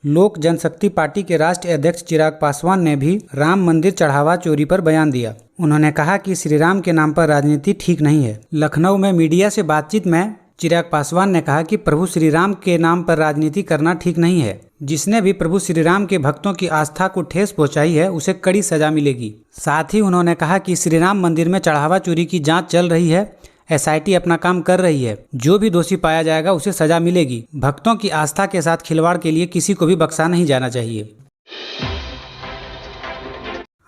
लोक जनशक्ति पार्टी के राष्ट्रीय अध्यक्ष चिराग पासवान ने भी राम मंदिर चढ़ावा चोरी पर बयान दिया। उन्होंने कहा कि श्री राम के नाम पर राजनीति ठीक नहीं है। लखनऊ में मीडिया से बातचीत में चिराग पासवान ने कहा कि प्रभु श्री राम के नाम पर राजनीति करना ठीक नहीं है। जिसने भी प्रभु श्री राम के भक्तों की आस्था को ठेस पहुंचाई है उसे कड़ी सजा मिलेगी। साथ ही उन्होंने कहा कि श्री राम मंदिर में चढ़ावा चोरी की जांच चल रही है। एसआईटी अपना काम कर रही है। जो भी दोषी पाया जाएगा उसे सजा मिलेगी। भक्तों की आस्था के साथ खिलवाड़ के लिए किसी को भी बख्शा नहीं जाना चाहिए।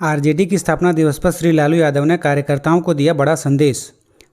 आरजेडी की स्थापना दिवस पर श्री लालू यादव ने कार्यकर्ताओं को दिया बड़ा संदेश।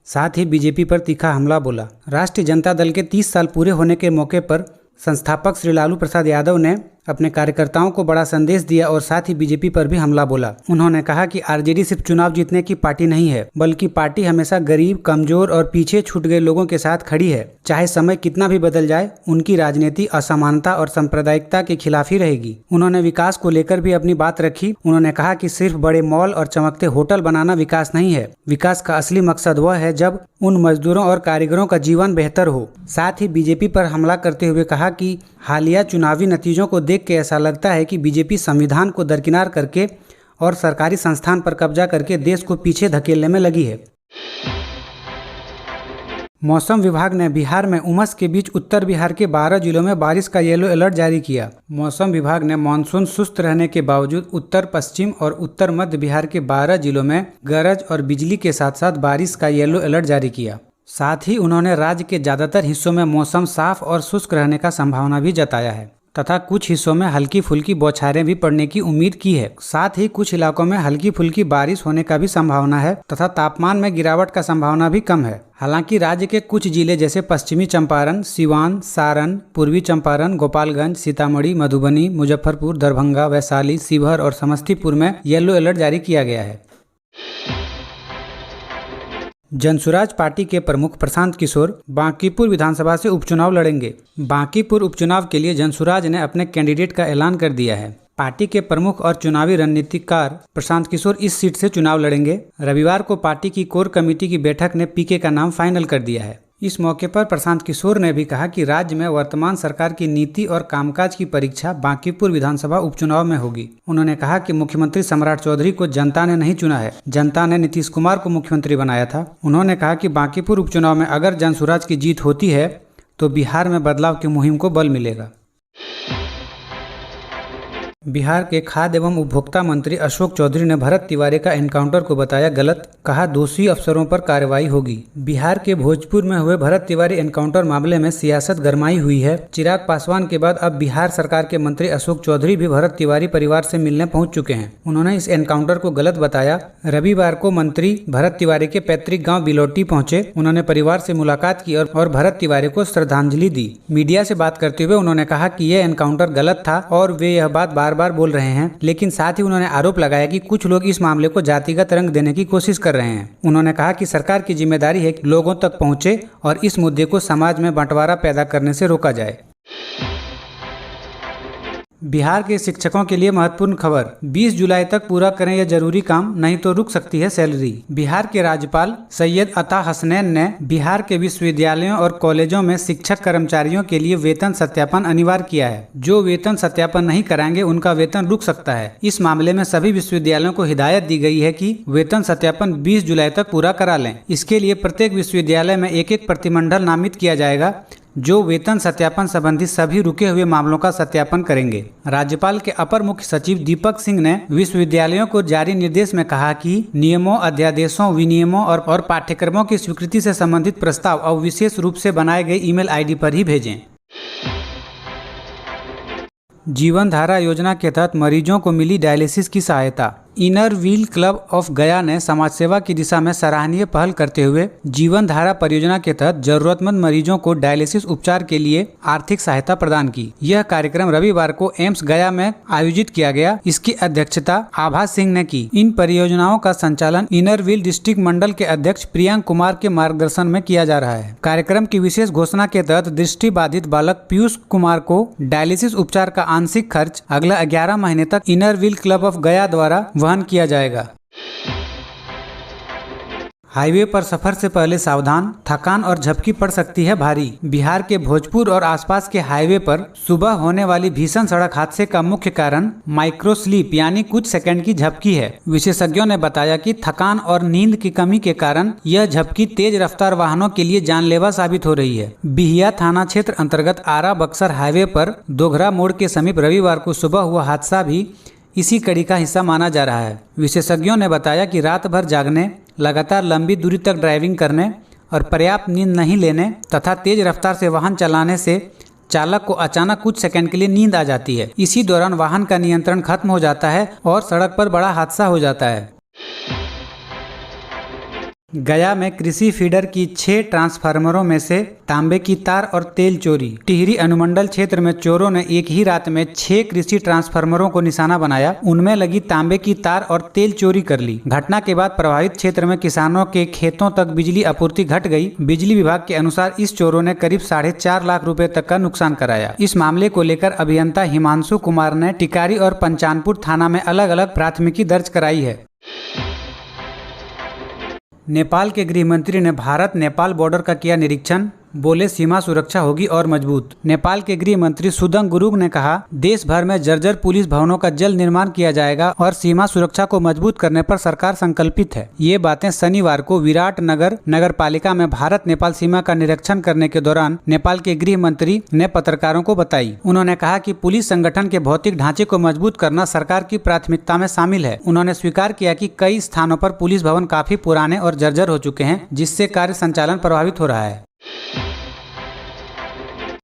साथ ही बीजेपी पर तीखा हमला बोला। राष्ट्रीय जनता दल के 30 साल पूरे होने के मौके पर संस्थापक श्री लालू प्रसाद यादव ने अपने कार्यकर्ताओं को बड़ा संदेश दिया और साथ ही बीजेपी पर भी हमला बोला। उन्होंने कहा कि आरजेडी सिर्फ चुनाव जीतने की पार्टी नहीं है, बल्कि पार्टी हमेशा गरीब, कमजोर और पीछे छूट गए लोगों के साथ खड़ी है। चाहे समय कितना भी बदल जाए, उनकी राजनीति असमानता और सांप्रदायिकता के खिलाफ ही रहेगी। उन्होंने विकास को लेकर भी अपनी बात रखी। उन्होंने कहा कि सिर्फ बड़े मॉल और चमकते होटल बनाना विकास नहीं है। विकास का असली मकसद वह है जब उन मजदूरों और कारीगरों का जीवन बेहतर हो। साथ ही बीजेपी पर हमला करते हुए कहा कि हालिया चुनावी नतीजों को देख के ऐसा लगता है कि बीजेपी संविधान को दरकिनार करके और सरकारी संस्थान पर कब्जा करके देश को पीछे धकेलने में लगी है। मौसम विभाग ने बिहार में उमस के बीच उत्तर बिहार के 12 जिलों में बारिश का येलो अलर्ट जारी किया। मौसम विभाग ने मानसून सुस्त रहने के बावजूद उत्तर पश्चिम और उत्तर मध्य बिहार के 12 जिलों में गरज और बिजली के साथ साथ बारिश का येलो अलर्ट जारी किया। साथ ही उन्होंने राज्य के ज्यादातर हिस्सों में मौसम साफ और शुष्क रहने का संभावना भी जताया है तथा कुछ हिस्सों में हल्की फुल्की बौछारें भी पड़ने की उम्मीद की है। साथ ही कुछ इलाकों में हल्की फुल्की बारिश होने का भी संभावना है तथा तापमान में गिरावट का संभावना भी कम है। हालांकि राज्य के कुछ जिले जैसे पश्चिमी चंपारण, सिवान, सारण, पूर्वी चंपारण, गोपालगंज, सीतामढ़ी, मधुबनी, मुजफ्फरपुर, दरभंगा, वैशाली, शिवहर और समस्तीपुर में येलो अलर्ट जारी किया गया है। जनसुराज पार्टी के प्रमुख प्रशांत किशोर बांकीपुर विधानसभा से उपचुनाव लड़ेंगे। बांकीपुर उपचुनाव के लिए जनसुराज ने अपने कैंडिडेट का ऐलान कर दिया है। पार्टी के प्रमुख और चुनावी रणनीतिकार प्रशांत किशोर इस सीट से चुनाव लड़ेंगे। रविवार को पार्टी की कोर कमेटी की बैठक ने पीके का नाम फाइनल कर दिया है। इस मौके पर प्रशांत किशोर ने भी कहा कि राज्य में वर्तमान सरकार की नीति और कामकाज की परीक्षा बांकीपुर विधानसभा उपचुनाव में होगी। उन्होंने कहा कि मुख्यमंत्री सम्राट चौधरी को जनता ने नहीं चुना है, जनता ने नीतीश कुमार को मुख्यमंत्री बनाया था। उन्होंने कहा कि बांकीपुर उपचुनाव में अगर जनसुराज की जीत होती है तो बिहार में बदलाव की मुहिम को बल मिलेगा। बिहार के खाद्य एवं उपभोक्ता मंत्री अशोक चौधरी ने भरत तिवारी का एनकाउंटर को बताया गलत। कहा दोषी अफसरों पर कार्रवाई होगी। बिहार के भोजपुर में हुए भरत तिवारी एनकाउंटर मामले में सियासत गरमाई हुई है। चिराग पासवान के बाद अब बिहार सरकार के मंत्री अशोक चौधरी भी भरत तिवारी परिवार से मिलने पहुंच चुके हैं। उन्होंने इस एनकाउंटर को गलत बताया। रविवार को मंत्री भरत तिवारी के पैतृक गाँव बिलोटी पहुंचे। उन्होंने परिवार से मुलाकात की और भरत तिवारी को श्रद्धांजलि दी। मीडिया से बात करते हुए उन्होंने कहा कि यह एनकाउंटर गलत था और वे यह बात बार बार बोल रहे हैं, लेकिन साथ ही उन्होंने आरोप लगाया कि कुछ लोग इस मामले को जातिगत रंग देने की कोशिश कर रहे हैं। उन्होंने कहा कि सरकार की जिम्मेदारी है कि लोगों तक पहुंचे और इस मुद्दे को समाज में बंटवारा पैदा करने से रोका जाए। बिहार के शिक्षकों के लिए महत्वपूर्ण खबर। 20 जुलाई तक पूरा करें यह जरूरी काम, नहीं तो रुक सकती है सैलरी। बिहार के राज्यपाल सैयद अता हसनैन ने बिहार के विश्वविद्यालयों और कॉलेजों में शिक्षक कर्मचारियों के लिए वेतन सत्यापन अनिवार्य किया है। जो वेतन सत्यापन नहीं कराएंगे उनका वेतन रुक सकता है। इस मामले में सभी विश्वविद्यालयों को हिदायत दी गई है कि वेतन सत्यापन 20 जुलाई तक पूरा करा लें। इसके लिए प्रत्येक विश्वविद्यालय में एक प्रतिमंडल नामित किया जाएगा जो वेतन सत्यापन संबंधी सभी रुके हुए मामलों का सत्यापन करेंगे। राज्यपाल के अपर मुख्य सचिव दीपक सिंह ने विश्वविद्यालयों को जारी निर्देश में कहा कि नियमों, अध्यादेशों, विनियमों और पाठ्यक्रमों की स्वीकृति से संबंधित प्रस्ताव अब विशेष रूप से बनाए गए ईमेल आईडी पर ही भेजें। जीवन धारा योजना के तहत मरीजों को मिली डायलिसिस की सहायता। इनर व्हील क्लब ऑफ गया ने समाज सेवा की दिशा में सराहनीय पहल करते हुए जीवन धारा परियोजना के तहत जरूरतमंद मरीजों को डायलिसिस उपचार के लिए आर्थिक सहायता प्रदान की। यह कार्यक्रम रविवार को एम्स गया में आयोजित किया गया। इसकी अध्यक्षता आभा सिंह ने की। इन परियोजनाओं का संचालन इनर व्हील डिस्ट्रिक्ट मंडल के अध्यक्ष प्रियंक कुमार के मार्गदर्शन में किया जा रहा है। कार्यक्रम की विशेष घोषणा के तहत दृष्टि बाधित बालक पीयूष कुमार को डायलिसिस उपचार का आंशिक खर्च अगला 11 महीने तक इनर व्हील क्लब ऑफ गया द्वारा वहन किया जाएगा। हाईवे पर सफर से पहले सावधान, थकान और झपकी पड़ सकती है भारी। बिहार के भोजपुर और आसपास के हाईवे पर सुबह होने वाली भीषण सड़क हादसे का मुख्य कारण माइक्रो स्लीप यानी कुछ सेकंड की झपकी है। विशेषज्ञों ने बताया कि थकान और नींद की कमी के कारण यह झपकी तेज रफ्तार वाहनों के लिए जानलेवा साबित हो रही है। बिहिया थाना क्षेत्र अंतर्गत आरा बक्सर हाईवे पर दोघरा मोड़ के समीप रविवार को सुबह हुआ हादसा भी इसी कड़ी का हिस्सा माना जा रहा है। विशेषज्ञों ने बताया कि रात भर जागने, लगातार लंबी दूरी तक ड्राइविंग करने और पर्याप्त नींद नहीं लेने तथा तेज रफ्तार से वाहन चलाने से चालक को अचानक कुछ सेकंड के लिए नींद आ जाती है। इसी दौरान वाहन का नियंत्रण खत्म हो जाता है और सड़क पर बड़ा हादसा हो जाता है। गया में कृषि फीडर की 6 ट्रांसफार्मरों में से तांबे की तार और तेल चोरी। टिहरी अनुमंडल क्षेत्र में चोरों ने एक ही रात में 6 कृषि ट्रांसफार्मरों को निशाना बनाया, उनमें लगी तांबे की तार और तेल चोरी कर ली। घटना के बाद प्रभावित क्षेत्र में किसानों के खेतों तक बिजली आपूर्ति घट गई। बिजली विभाग के अनुसार इस चोरों ने करीब 4.5 लाख रुपए तक का नुकसान कराया। इस मामले को लेकर अभियंता हिमांशु कुमार ने टिकारी और पंचानपुर थाना में अलग अलग प्राथमिकी दर्ज कराई है। नेपाल के गृह मंत्री ने भारत नेपाल बॉर्डर का किया निरीक्षण, बोले सीमा सुरक्षा होगी और मजबूत। नेपाल के गृह मंत्री सुदंग गुरुङ ने कहा, देश भर में जर्जर पुलिस भवनों का जल्द निर्माण किया जाएगा और सीमा सुरक्षा को मजबूत करने पर सरकार संकल्पित है। ये बातें शनिवार को विराट नगर पालिका में भारत नेपाल सीमा का निरीक्षण करने के दौरान नेपाल के गृह मंत्री ने पत्रकारों को बताई। उन्होंने कहा कि पुलिस संगठन के भौतिक ढांचे को मजबूत करना सरकार की प्राथमिकता में शामिल है। उन्होंने स्वीकार किया कि कई स्थानों पर पुलिस भवन काफी पुराने और जर्जर हो चुके हैं, जिससे कार्य संचालन प्रभावित हो रहा है।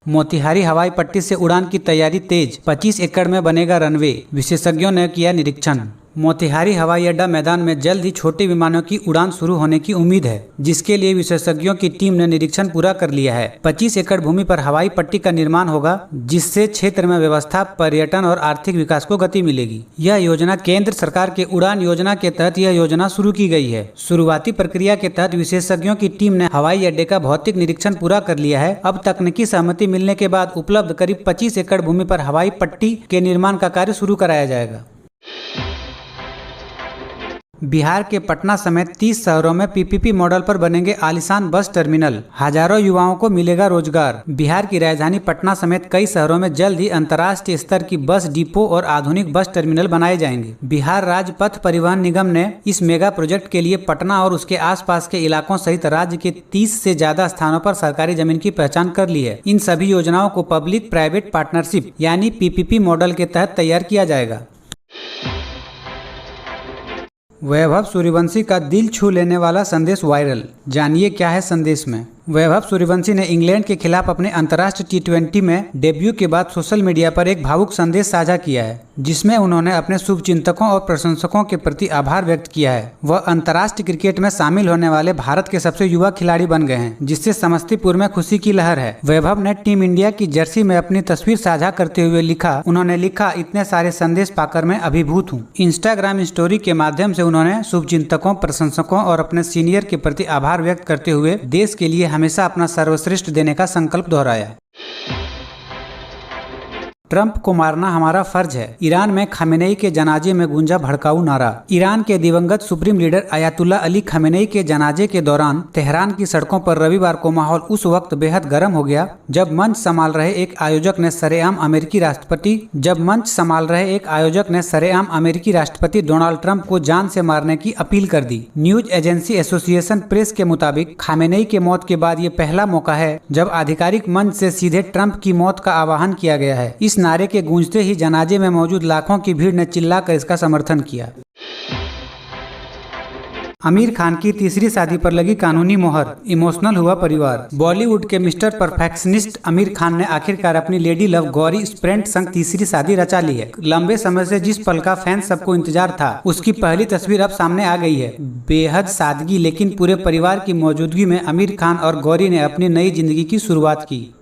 मोतिहारी हवाई पट्टी से उड़ान की तैयारी तेज, 25 एकड़ में बनेगा रनवे। विशेषज्ञों ने किया निरीक्षण। मोतिहारी हवाई अड्डा मैदान में जल्द ही छोटे विमानों की उड़ान शुरू होने की उम्मीद है, जिसके लिए विशेषज्ञों की टीम ने निरीक्षण पूरा कर लिया है। 25 एकड़ भूमि पर हवाई पट्टी का निर्माण होगा, जिससे क्षेत्र में व्यवस्था, पर्यटन और आर्थिक विकास को गति मिलेगी। यह योजना केंद्र सरकार के उड़ान योजना के तहत यह योजना शुरू की गई है। शुरुआती प्रक्रिया के तहत विशेषज्ञों की टीम ने हवाई अड्डे का भौतिक निरीक्षण पूरा कर लिया है। अब तकनीकी सहमति मिलने के बाद उपलब्ध करीब 25 एकड़ भूमि पर हवाई पट्टी के निर्माण का कार्य शुरू कराया जाएगा। बिहार के पटना समेत 30 शहरों में पीपीपी मॉडल पर बनेंगे आलीशान बस टर्मिनल, हजारों युवाओं को मिलेगा रोजगार। बिहार की राजधानी पटना समेत कई शहरों में जल्द ही अंतर्राष्ट्रीय स्तर की बस डिपो और आधुनिक बस टर्मिनल बनाए जाएंगे। बिहार राज्य पथ परिवहन निगम ने इस मेगा प्रोजेक्ट के लिए पटना और उसके आसपास के इलाकों सहित राज्य के 30 से ज्यादा स्थानों पर सरकारी जमीन की पहचान कर ली है। इन सभी योजनाओं को पब्लिक प्राइवेट पार्टनरशिप यानी पीपीपी मॉडल के तहत तैयार किया जाएगा। वैभव सूर्यवंशी का दिल छू लेने वाला संदेश वायरल, जानिए क्या है संदेश में। वैभव सूर्यवंशी ने इंग्लैंड के खिलाफ अपने अंतर्राष्ट्रीय T20 में डेब्यू के बाद सोशल मीडिया पर एक भावुक संदेश साझा किया है, जिसमें उन्होंने अपने शुभचिंतकों और प्रशंसकों के प्रति आभार व्यक्त किया है। वह अंतर्राष्ट्रीय क्रिकेट में शामिल होने वाले भारत के सबसे युवा खिलाड़ी बन गए हैं, जिससे समस्तीपुर में खुशी की लहर है। वैभव ने टीम इंडिया की जर्सी में अपनी तस्वीर साझा करते हुए उन्होंने लिखा, इतने सारे संदेश पाकर मैं अभिभूत हूँ। इंस्टाग्राम स्टोरी के माध्यम से उन्होंने शुभचिंतकों, प्रशंसकों और अपने सीनियर के प्रति आभार व्यक्त करते हुए देश के लिए हमेशा अपना सर्वश्रेष्ठ देने का संकल्प दोहराया। ट्रंप को मारना हमारा फर्ज है, ईरान में खमेनेई के जनाजे में गूंजा भड़काऊ नारा। ईरान के दिवंगत supreme leader Ayatollah Ali Khamenei के जनाजे के दौरान तेहरान की सड़कों पर रविवार को माहौल उस वक्त बेहद गर्म हो गया जब मंच संभाल रहे एक आयोजक ने सरेआम अमेरिकी राष्ट्रपति डोनाल्ड ट्रंप को जान से मारने की अपील कर दी। न्यूज एजेंसी एसोसिएशन प्रेस के मुताबिक खमेनेई के मौत के बाद ये पहला मौका है जब आधिकारिक मंच से सीधे ट्रंप की मौत का आह्वान किया गया है। इस नारे के गूंजते ही जनाजे में मौजूद लाखों की भीड़ ने चिल्लाकर इसका समर्थन किया। आमिर खान की तीसरी शादी पर लगी कानूनी मोहर, इमोशनल हुआ परिवार। बॉलीवुड के मिस्टर परफेक्शनिस्ट आमिर खान ने आखिरकार अपनी लेडी लव गौरी स्प्रेंट संग तीसरी शादी रचा ली है। लंबे समय से जिस पल का फैंस सबको इंतजार था, उसकी पहली तस्वीर अब सामने आ गई है। बेहद सादगी लेकिन पूरे परिवार की मौजूदगी में आमिर खान और गौरी ने अपनी नई जिंदगी की शुरुआत की।